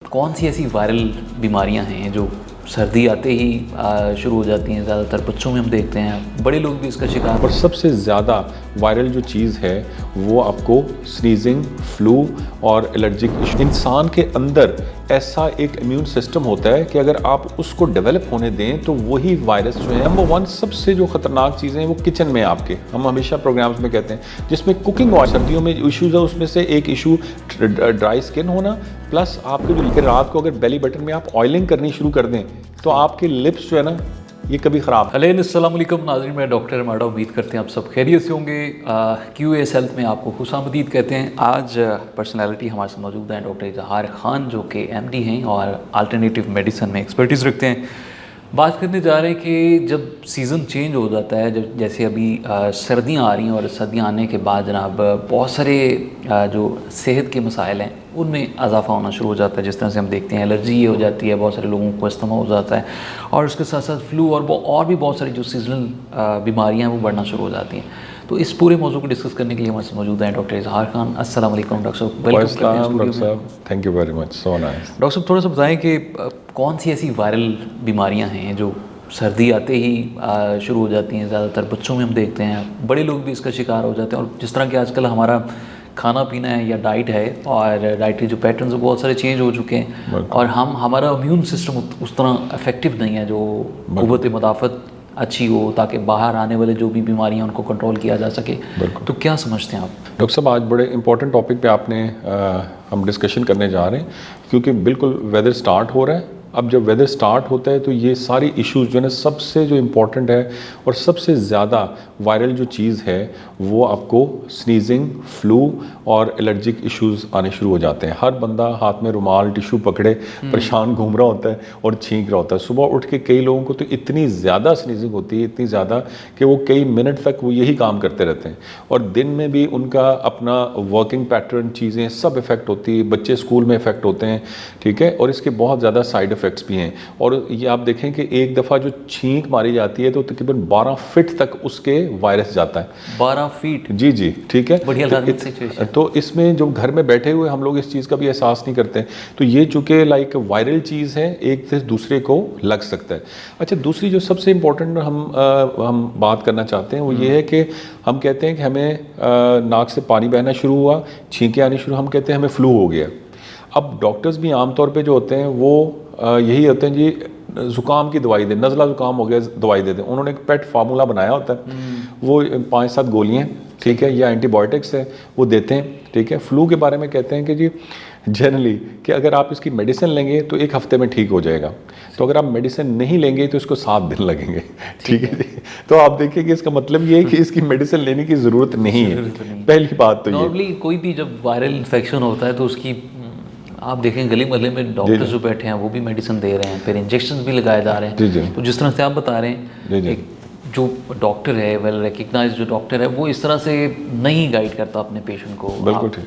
कौन सी ऐसी वायरल बीमारियां हैं जो सर्दी आते ही शुरू हो जाती हैं? ज़्यादातर बच्चों में हम देखते हैं, बड़े लोग भी इसका शिकार और सबसे ज़्यादा वायरल जो चीज़ है वो आपको स्नीजिंग, फ्लू और एलर्जिक इशू। इंसान के अंदर ऐसा एक इम्यून सिस्टम होता है कि अगर आप उसको डेवलप होने दें तो वही वायरस जो है। नंबर वन सबसे जो ख़तरनाक चीज़ें हैं वो किचन में आपके, हम हमेशा प्रोग्राम्स में कहते हैं, जिसमें कुकिंग और सर्दियों में इश्यूज़ है, उसमें से एक इशू ड्राई स्किन होना, प्लस आपके जो रात को अगर बेली बटन में आप ऑयलिंग करनी शुरू कर दें तो आपके लिप्स जो है ना ये कभी ख़राब। अस्सलाम वालेकुम नाज़रीन, मैं डॉक्टर माडा, उम्मीद करते हैं आप सब खैरियत से होंगे। QAS हेल्थ में आपको खुशामदीद कहते हैं। आज पर्सनालिटी हमारे साथ मौजूद हैं डॉक्टर इजहार ख़ान, जो कि MD हैं और अल्टरनेटिव मेडिसिन में एक्सपर्टीज़ रखते हैं। बात करने जा रहे हैं कि जब सीज़न चेंज हो जाता है, जब जैसे अभी सर्दियाँ आ रही हैं और सर्दियाँ आने के बाद जनाब बहुत सारे जो सेहत के मसाइल हैं उनमें इजाफा होना शुरू हो जाता है। जिस तरह से हम देखते हैं एलर्जी हो जाती है, बहुत सारे लोगों को अस्थमा हो जाता है, और उसके साथ साथ फ्लू और भी बहुत सारी जो सीजनल बीमारियां हैं वो बढ़ना शुरू हो जाती हैं। तो इस पूरे मौजू को डिस्कस करने के लिए हमारे साथ मौजूद हैं डॉक्टर इजहार खान। अस्सलाम वालेकुम डॉक्टर साहब, डॉक्टर साहब, thank you very much, so nice. Doctor साहब थोड़ा सा बताएं कि कौन सी ऐसी वायरल बीमारियां हैं जो सर्दी आते ही शुरू हो जाती हैं? ज़्यादातर बच्चों में हम देखते हैं, बड़े लोग भी इसका शिकार हो जाते हैं। और जिस तरह के आजकल हमारा खाना पीना है या डाइट है, और डाइट के जो पैटर्न्स हैं बहुत सारे चेंज हो चुके हैं, और हमारा इम्यून सिस्टम उस तरह इफेक्टिव नहीं है जो क़ुव्वत मुदाफ़त अच्छी हो, ताकि बाहर आने वाले जो भी बीमारियां उनको कंट्रोल किया जा सके। तो क्या समझते हैं आप? डॉक्टर साहब आज बड़े इंपॉर्टेंट टॉपिक पे आपने हम डिस्कशन करने जा रहे हैं, क्योंकि बिल्कुल वेदर स्टार्ट हो रहा है। अब जब वेदर स्टार्ट होता है तो ये सारी इश्यूज़ जो है ना, सबसे जो इम्पोर्टेंट है और सबसे ज़्यादा वायरल जो चीज़ है वो आपको स्नीजिंग, फ्लू और एलर्जिक इश्यूज़ आने शुरू हो जाते हैं। हर बंदा हाथ में रुमाल, टिशू पकड़े परेशान घूम रहा होता है और छींक रहा होता है। सुबह उठ के कई लोगों को तो इतनी ज़्यादा स्नीजिंग होती है, इतनी ज़्यादा कि वो कई मिनट तक वो यही काम करते रहते हैं, और दिन में भी उनका अपना वर्किंग पैटर्न, चीज़ें सब इफ़ेक्ट होती है। बच्चे स्कूल में इफ़ेक्ट होते हैं, ठीक है, और इसके बहुत ज़्यादा साइड इफ़ेक्ट्स भी हैं। और ये आप देखें कि एक दफ़ा जो छींक मारी जाती है तो तकरीबन 12 फीट तक उसके वायरस जाता है। 12 फीट? जी जी, ठीक है। बढ़िया तो इसमें जो घर में बैठे हुए हम लोग इस चीज़ का भी एहसास नहीं करते। तो ये चूँकि लाइक वायरल चीज़ है, एक से दूसरे को लग सकता है। अच्छा, दूसरी जो सबसे इम्पोर्टेंट हम बात करना चाहते हैं वो ये है कि हम कहते हैं कि हमें नाक से पानी बहना शुरू हुआ, छींकें आनी शुरू, हम कहते हैं हमें फ्लू हो गया। अब डॉक्टर्स भी आमतौर पे जो होते हैं वो यही होते हैं जी, ज़ुकाम की दवाई दें, नज़ला ज़ुकाम हो गया दवाई दे दें। उन्होंने एक पेट फार्मूला बनाया होता है, वो 5-7 गोलियाँ, ठीक है, या एंटीबायोटिक्स है, वो देते हैं, ठीक है। फ्लू के बारे में कहते हैं कि जी जनरली कि अगर आप इसकी मेडिसिन लेंगे तो 1 हफ्ते में ठीक हो जाएगा, तो अगर आप मेडिसिन नहीं लेंगे तो इसको 7 दिन लगेंगे, ठीक है। तो आप देखिए कि इसका मतलब ये है कि इसकी मेडिसिन लेने की ज़रूरत नहीं है। पहली बात तो नॉर्मली कोई भी जब वायरल इन्फेक्शन होता है तो उसकी आप देखें गली मोहल्ले में डॉक्टर्स जो बैठे हैं वो भी मेडिसिन दे रहे हैं, फिर इंजेक्शन भी लगाए जा रहे हैं। तो जिस तरह से आप बता रहे हैं, एक जो डॉक्टर है, वेल रिकग्नाइज्ड जो डॉक्टर है, वो इस तरह से नहीं गाइड करता अपने पेशेंट को। बिल्कुल ठीक,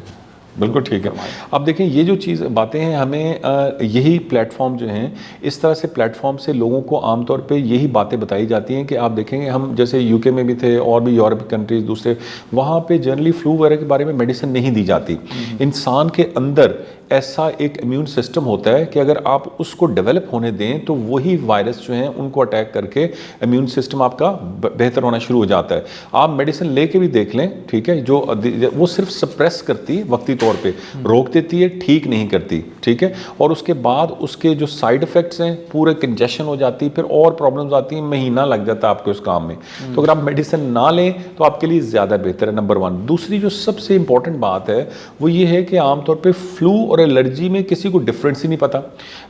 बिल्कुल ठीक है। अब देखें ये जो चीज़ बातें हैं, हमें यही प्लेटफॉर्म जो हैं, इस तरह से प्लेटफॉर्म से लोगों को आमतौर पे यही बातें बताई जाती हैं कि आप देखेंगे, हम जैसे UK में भी थे और भी यूरोप कंट्रीज दूसरे, वहाँ पे जनरली फ्लू वगैरह के बारे में मेडिसिन नहीं दी जाती। इंसान के अंदर ऐसा एक इम्यून सिस्टम होता है कि अगर आप उसको डेवलप होने दें तो वही वायरस जो हैं उनको अटैक करके इम्यून सिस्टम आपका बेहतर होना शुरू हो जाता है। आप मेडिसिन लेके भी देख लें, ठीक है, जो वो सिर्फ सप्रेस करती है, वक्ती तौर पे रोक देती है, ठीक नहीं करती, ठीक है, और उसके बाद उसके जो साइड इफ़ेक्ट्स हैं, पूरे कंजेशन हो जाती है, फिर और प्रॉब्लम्स आती हैं, महीना लग जाता है आपको इस काम में। तो अगर आप मेडिसिन ना लें तो आपके लिए ज़्यादा बेहतर है, नंबर 1। दूसरी जो सबसे इंपॉर्टेंट बात है वो ये है कि आमतौर पर फ्लू और एलर्जी में किसी को डिफरेंस ही नहीं पता।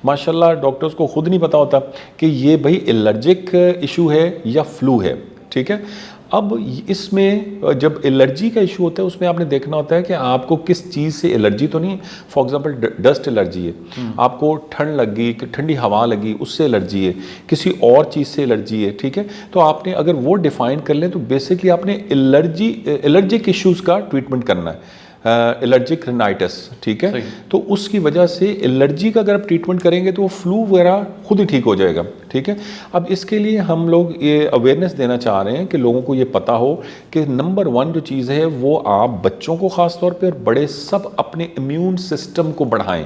माशाल्लाह डॉक्टर्स को खुद नहीं पता होता कि ये भाई एलर्जिक इशू है या फ्लू है, ठीक है। अब इसमें जब एलर्जी का इशू होता है उसमें आपने देखना होता है कि आपको किस चीज़ से एलर्जी तो नहीं। फॉर एग्जांपल डस्ट एलर्जी है, आपको ठंड लग गई, ठंडी हवा लगी, उससे एलर्जी है, किसी और चीज़ से एलर्जी है, ठीक है। तो आपने अगर वो डिफ़ाइन कर लें तो बेसिकली आपने एलर्जिक इश्यूज़ का ट्रीटमेंट करना है। एलर्जिक रिनाइटिस, ठीक है। तो उसकी वजह से एलर्जी का अगर आप ट्रीटमेंट करेंगे तो वो फ्लू वगैरह खुद ही ठीक हो जाएगा, ठीक है। अब इसके लिए हम लोग ये अवेयरनेस देना चाह रहे हैं कि लोगों को ये पता हो कि नंबर 1 जो चीज़ है वो आप बच्चों को ख़ास तौर पे और बड़े सब अपने इम्यून सिस्टम को बढ़ाएं।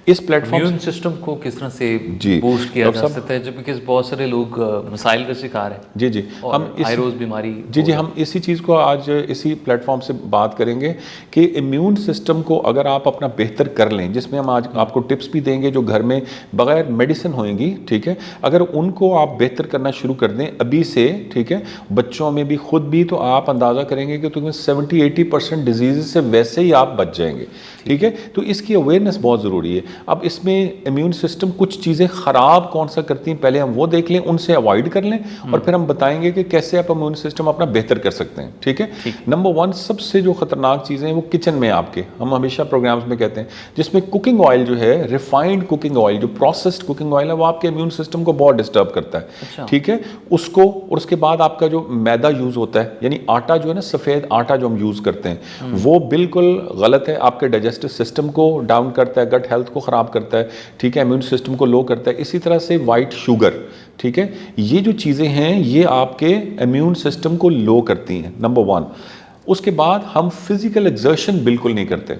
इस प्लेटफॉर्म इम्यून सिस्टम को किस तरह से जी बूस्ट किया डॉक्टर जा साहब, सकता है, जब बिकॉज बहुत सारे लोग मसाइल का शिकार हैं जी जी और हम इस थायरोइड बीमारी जी हम इसी चीज़ को आज इसी प्लेटफॉर्म से बात करेंगे कि इम्यून सिस्टम को अगर आप अपना बेहतर कर लें, जिसमें हम आज आपको टिप्स भी देंगे जो घर में बगैर मेडिसिन होएंगी, ठीक है, अगर उनको आप बेहतर करना शुरू कर दें अभी से, ठीक है, बच्चों में भी खुद भी, तो आप अंदाज़ा करेंगे कि तुम्हें 70-80% डिजीज़ से वैसे ही आप बच जाएंगे, ठीक है। तो इसकी अवेयरनेस बहुत ज़रूरी है। अब इसमें इम्यून सिस्टम कुछ चीज़ें ख़राब कौन सा करती हैं, पहले हम वो देख लें, उनसे अवॉइड कर लें, और फिर हम बताएंगे कि कैसे आप इम्यून सिस्टम अपना बेहतर कर सकते हैं, ठीक है। नंबर 1 सबसे जो खतरनाक चीज़ें हैं वो किचन में आपके, हम हमेशा प्रोग्राम्स में कहते हैं, जिसमें कुकिंग ऑयल जो है, रिफाइंड कुकिंग ऑयल, जो प्रोसेस्ड कुकिंग ऑयल है, वो आपके इम्यून सिस्टम को बहुत डिस्टर्ब करता है, अच्छा। ठीक है। उसको, और उसके बाद आपका जो मैदा यूज़ होता है, यानी आटा जो है ना, सफ़ेद आटा जो हम यूज़ करते हैं, वो बिल्कुल गलत है, आपके डाइजेस्टिव सिस्टम को डाउन करता है, गट हेल्थ को ख़राब करता है, ठीक है, इम्यून सिस्टम को लो करता है। इसी तरह से वाइट शुगर, ठीक है, ये जो चीज़ें हैं ये आपके इम्यून सिस्टम को लो करती हैं, नंबर 1। उसके बाद हम फिजिकल एक्सर्शन बिल्कुल नहीं करते,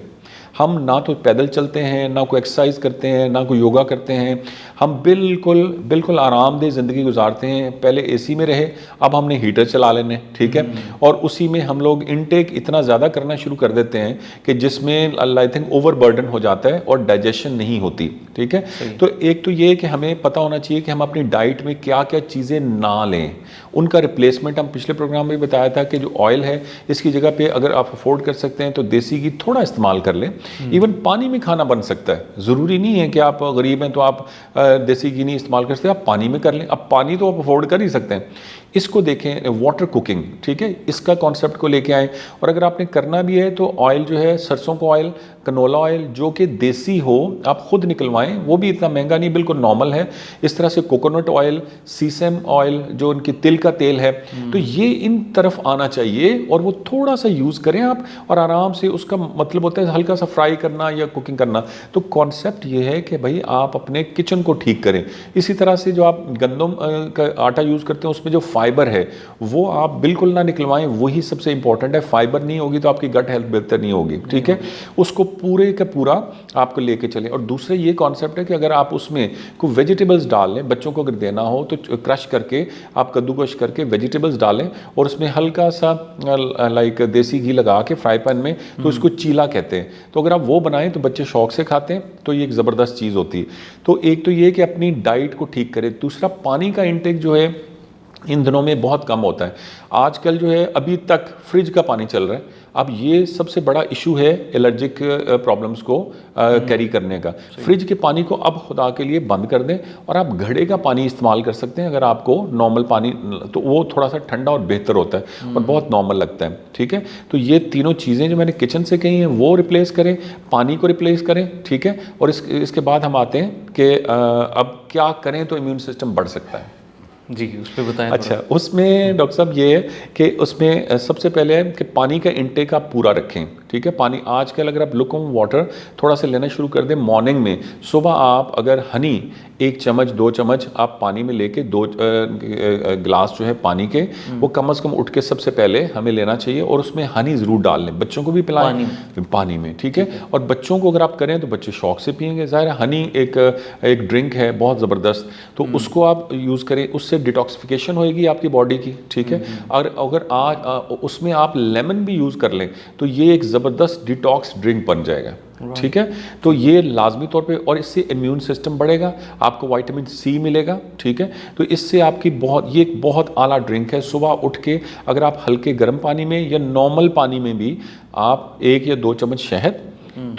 हम ना तो पैदल चलते हैं, ना कोई एक्सरसाइज करते हैं, ना कोई योगा करते हैं, हम बिल्कुल बिल्कुल आरामदेह ज़िंदगी गुजारते हैं। पहले एसी में रहे, अब हमने हीटर चला लेने, ठीक है, और उसी में हम लोग इनटेक इतना ज़्यादा करना शुरू कर देते हैं कि जिसमें आई थिंक ओवर बर्डन हो जाता है और डाइजेशन नहीं होती, ठीक है। तो एक तो ये कि हमें पता होना चाहिए कि हम अपनी डाइट में क्या क्या चीज़ें ना लें, उनका रिप्लेसमेंट हम पिछले प्रोग्राम में बताया था कि जो ऑयल है इसकी जगह पे अगर आप अफोर्ड कर सकते हैं तो देसी घी थोड़ा इस्तेमाल कर लें। इवन पानी में खाना बन सकता है, ज़रूरी नहीं है कि आप गरीब हैं तो आप देसी घी नहीं इस्तेमाल कर सकते, आप पानी में कर लें। अब पानी तो आप अफोर्ड कर ही सकते हैं। इसको देखें, वाटर कुकिंग, ठीक है, इसका कॉन्सेप्ट को लेके आएँ। और अगर आपने करना भी है तो ऑयल जो है, सरसों का ऑयल, कनोला ऑयल जो कि देसी हो, आप खुद निकलवाएं, वो भी इतना महंगा नहीं, बिल्कुल नॉर्मल है। इस तरह से कोकोनट ऑयल, सीसम ऑयल जो उनकी तिल का तेल है, तो ये इन तरफ आना चाहिए और वो थोड़ा सा यूज़ करें आप, और आराम से, उसका मतलब होता है हल्का सा फ्राई करना या कुकिंग करना। तो कॉन्सेप्ट ये है कि भाई आप अपने किचन को ठीक करें। इसी तरह से जो आप गंदम का आटा यूज़ करते हैं उसमें जो फाइबर है वो आप बिल्कुल ना निकलवाएं, वही सबसे इंपॉर्टेंट है। फाइबर नहीं होगी तो आपकी गट हेल्थ बेहतर नहीं होगी, ठीक है। उसको पूरे का पूरा आपको लेके चलें। और दूसरे ये कॉन्सेप्ट है कि अगर आप उसमें कोई वेजिटेबल्स डाल लें, बच्चों को अगर देना हो तो क्रश करके आप कद्दूकश करके वेजिटेबल्स डालें और उसमें हल्का सा लाइक देसी घी लगा के फ्राई पैन में, तो इसको चीला कहते हैं। तो अगर आप वो बनाएं तो बच्चे शौक से खाते हैं, तो ये एक ज़बरदस्त चीज़ होती है। तो एक तो ये कि अपनी डाइट को ठीक करें। दूसरा, पानी का इंटेक जो है इन दिनों में बहुत कम होता है। आजकल जो है अभी तक फ्रिज का पानी चल रहा है। अब ये सबसे बड़ा इशू है एलर्जिक प्रॉब्लम्स को कैरी करने का। फ्रिज के पानी को अब खुदा के लिए बंद कर दें और आप घड़े का पानी इस्तेमाल कर सकते हैं। अगर आपको नॉर्मल पानी, तो वो थोड़ा सा ठंडा और बेहतर होता है और बहुत नॉर्मल लगता है, ठीक है। तो ये तीनों चीज़ें जो मैंने किचन से कही हैं वो रिप्लेस करें, पानी को रिप्लेस करें, ठीक है। और इसके बाद हम आते हैं कि अब क्या करें तो इम्यून सिस्टम बढ़ सकता है। जी, उस पर बताएं। अच्छा, उसमें डॉक्टर साहब ये है कि उसमें सबसे पहले है कि पानी का इंटेक आप पूरा रखें, ठीक है। पानी आजकल अगर आप लुकवॉर्म वाटर थोड़ा सा लेना शुरू कर दें मॉर्निंग में, सुबह आप अगर हनी 1 चम्मच 2 चम्मच आप पानी में लेके 2 गिलास जो है पानी के, वो कम से कम उठ के सबसे पहले हमें लेना चाहिए। और उसमें हनी ज़रूर डाल लें, बच्चों को भी पिलाएं पानी में, ठीक है। और बच्चों को अगर आप करें तो बच्चे शौक से पिएंगे। ज़ाहिर है हनी एक ड्रिंक है बहुत ज़बरदस्त, तो उसको आप यूज़ करें, उससे डिटॉक्सिफिकेशन होएगी आपकी बॉडी की, ठीक है। और अगर आज उसमें आप लेमन भी यूज़ कर लें तो ये एक ज़बरदस्त डिटॉक्स ड्रिंक बन जाएगा, ठीक है। तो ये लाजमी तौर पे, और इससे इम्यून सिस्टम बढ़ेगा, आपको विटामिन सी मिलेगा, ठीक है। तो इससे आपकी ये एक बहुत आला ड्रिंक है। सुबह उठ के अगर आप हल्के गर्म पानी में या नॉर्मल पानी में भी आप 1 या 2 चम्मच शहद,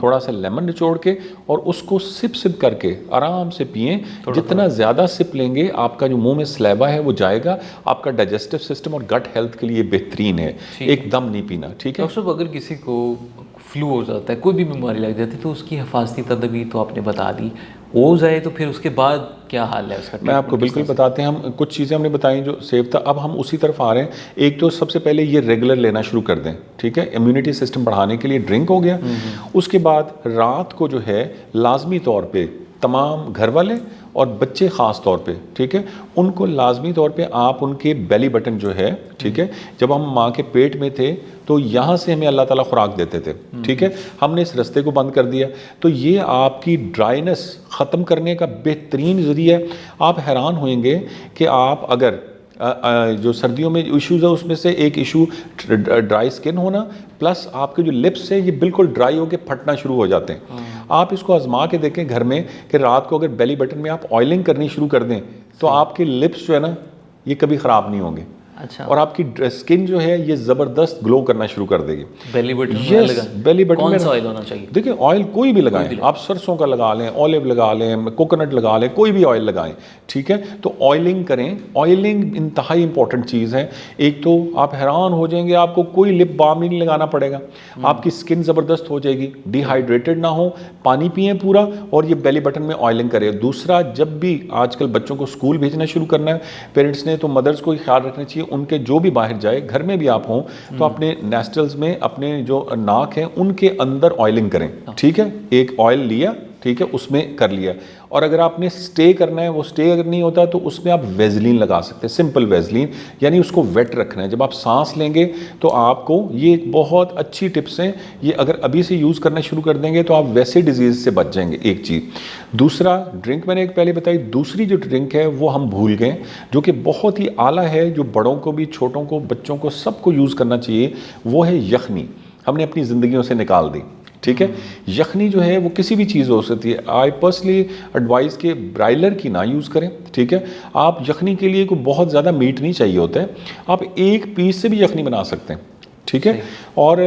थोड़ा सा लेमन निचोड़ के और उसको सिप करके आराम से पिएं। जितना ज़्यादा सिप लेंगे आपका जो मुंह में स्लेवा है वो जाएगा, आपका डाइजेस्टिव सिस्टम और गट हेल्थ के लिए बेहतरीन है। एकदम नहीं पीना, ठीक है। डॉक्टर साहब, अगर किसी को फ्लू हो जाता है, कोई भी बीमारी लग जाती है, तो उसकी हिफाजती तदबीर तो आपने बता दी, हो जाए तो फिर उसके बाद क्या हाल है उसका? मैं आपको बिल्कुल बताते हैं। हम कुछ चीज़ें हमने बताई जो सेफ था, अब हम उसी तरफ आ रहे हैं। एक तो सबसे पहले ये रेगुलर लेना शुरू कर दें, ठीक है। इम्यूनिटी सिस्टम बढ़ाने के लिए ड्रिंक हो गया। उसके बाद रात को जो है लाजमी तौर पे तमाम घर वाले और बच्चे ख़ास तौर पे, ठीक है, उनको लाजमी तौर पे आप उनके बेली बटन जो है, ठीक है, जब हम माँ के पेट में थे तो यहाँ से हमें अल्लाह ताला खुराक देते थे, ठीक है, हमने इस रास्ते को बंद कर दिया, तो ये आपकी ड्राइनेस ख़त्म करने का बेहतरीन ज़रिया है। आप हैरान होंगे कि आप अगर जो सर्दियों में इश्यूज़ है उसमें से एक इशू ड्राई स्किन होना, प्लस आपके जो लिप्स है ये बिल्कुल ड्राई होकर फटना शुरू हो जाते हैं। आप इसको आजमा के देखें घर में कि रात को अगर बेली बटन में आप ऑयलिंग करनी शुरू कर दें तो आपके लिप्स जो है ना ये कभी ख़राब नहीं होंगे। अच्छा। और आपकी स्किन जो है ये ज़बरदस्त ग्लो करना शुरू कर देगी। Belly button yes, belly button कौन में सा ऑयल होना चाहिए? देखिए ऑयल कोई भी लगाएं, आप सरसों का लगा लें, ऑलिव लगा लें, कोकोनट लगा लें, कोई भी ऑयल लगाएं, ठीक है। तो ऑयलिंग करें, ऑयलिंग इंतहाई इंपॉर्टेंट चीज़ है। एक तो आप हैरान हो जाएंगे, आपको कोई लिप बाम नहीं लगाना पड़ेगा, आपकी स्किन ज़बरदस्त हो जाएगी, डिहाइड्रेटेड ना हो, पानी पिएं पूरा और ये बेली बटन में ऑयलिंग करें। दूसरा, जब भी आजकल बच्चों को स्कूल भेजना शुरू करना है पेरेंट्स ने, तो मदर्स को ख्याल रखना चाहिए उनके जो भी बाहर जाए, घर में भी आप हों तो अपने नेस्टल्स में, अपने जो नाक हैं उनके अंदर ऑयलिंग करें, ठीक है। एक ऑयल लिया, ठीक है, उसमें कर लिया। और अगर आपने स्टे करना है, वो स्टे अगर नहीं होता तो उसमें आप वेजलीन लगा सकते हैं, सिंपल वेजलीन, यानी उसको वेट रखना है। जब आप सांस लेंगे तो आपको, ये बहुत अच्छी टिप्स हैं, ये अगर अभी से यूज़ करना शुरू कर देंगे तो आप वैसे डिजीज़ से बच जाएंगे, एक चीज़। दूसरा, ड्रिंक मैंने एक पहले बताई, दूसरी जो ड्रिंक है वो हम भूल गए, जो कि बहुत ही आला है, जो बड़ों को भी, छोटों को, बच्चों को, सबको यूज़ करना चाहिए, वो है यखनी। हमने अपनी ज़िंदगियों से निकाल दी, ठीक है। यखनी जो है वो किसी भी चीज़ हो सकती है। आई पर्सनली एडवाइस के ब्रायलर की ना यूज़ करें, ठीक है। आप यखनी के लिए को बहुत ज़्यादा मीट नहीं चाहिए होता है, आप एक पीस से भी यखनी बना सकते हैं, ठीक है। और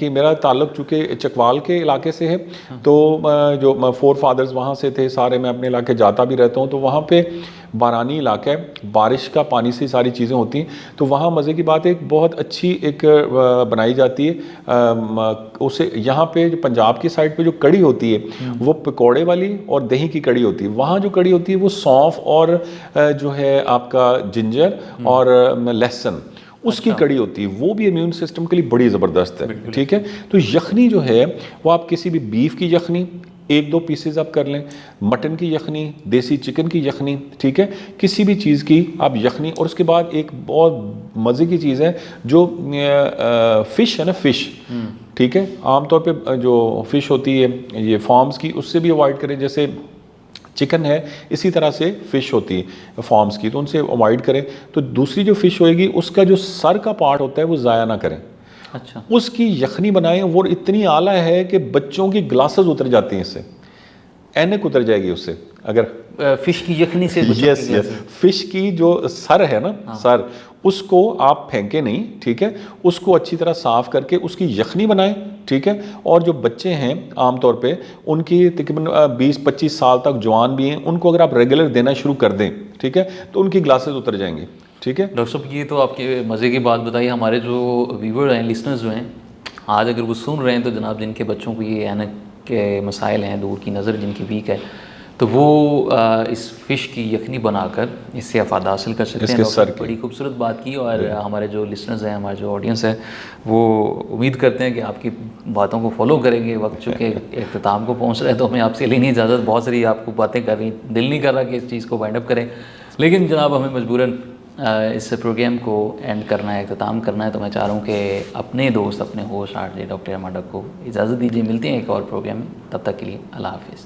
मेरा ताल्लुक चूँकि चकवाल के इलाके से है, तो जो फोर फादर्स वहाँ से थे सारे, मैं अपने इलाके जाता भी रहता हूँ, तो वहाँ पे बारानी इलाका है, बारिश का पानी से सारी चीज़ें होती हैं, तो वहाँ मज़े की बात है, एक बहुत अच्छी एक बनाई जाती है उसे, यहाँ पे जो पंजाब की साइड पे जो कड़ी होती है वो पकौड़े वाली और दही की कड़ी होती है। वहाँ जो कड़ी होती है वो सौंफ और जो है आपका जिंजर और लहसुन, उसकी कड़ी होती है, वो भी इम्यून सिस्टम के लिए बड़ी ज़बरदस्त है, ठीक है। तो यखनी जो है वो आप किसी भी बीफ की यखनी 1-2 पीसेज आप कर लें, मटन की यखनी, देसी चिकन की यखनी, ठीक है, किसी भी चीज़ की आप यखनी। और उसके बाद एक बहुत मज़े की चीज़ है जो फ़िश है ना, फ़िश, ठीक है, आमतौर पे जो फ़िश होती है ये फार्म्स की, उससे भी अवॉइड करें। जैसे चिकन है, इसी तरह से फ़िश होती है फार्म्स की, तो उनसे अवॉइड करें। तो दूसरी जो फ़िश होएगी उसका जो सर का पार्ट होता है वो ज़ाया ना करें। अच्छा। उसकी यखनी बनाएं, वो इतनी आला है कि बच्चों की ग्लासेस उतर जाती हैं इससे, ऐनक उतर जाएगी उससे अगर फिश की यखनी से। यस यस, फिश की जो सर है ना, सर, उसको आप फेंके नहीं, ठीक है, उसको अच्छी तरह साफ़ करके उसकी यखनी बनाएं, ठीक है। और जो बच्चे हैं आमतौर पे उनकी तकरीबन 20-25 साल तक जवान भी हैं, उनको अगर आप रेगुलर देना शुरू कर दें, ठीक है, तो उनकी ग्लासेस उतर जाएंगी, ठीक है। डॉक्टर साहब, ये तो आपके मज़े की बात बताई। हमारे जो व्यूवर हैं, लिसनर्स जो हैं, आज अगर वो सुन रहे हैं तो जनाब जिनके बच्चों को ये ऐनक के मसाइल हैं, दूर की नज़र जिनकी वीक है, तो वो इस फ़िश की यखनी बनाकर इससे अफादा हासिल कर सकते हैं। सर बड़ी खूबसूरत बात की। और हमारे जो लिसनर्स हैं, हमारे जो ऑडियंस है, वो उम्मीद करते हैं कि आपकी बातों को फॉलो करेंगे। वक्त चूँकि इख्तिताम को पहुँच रहे हैं तो हमें आपसे लेनी इजाज़त, बहुत सारी आपको बातें कर रही, दिल नहीं कर रहा कि इस चीज़ को वाइंड अप करें, लेकिन जनाब हमें मजबूरन इस प्रोग्राम को एंड करना है, इख्तिताम करना है। तो मैं चाह रहा हूँ कि अपने दोस्त, अपने होस्ट आरजे डॉक्टर अहमद को इजाज़त दीजिए। मिलते हैं एक और प्रोग्राम में, तब तक के लिए अल्लाह हाफिज़।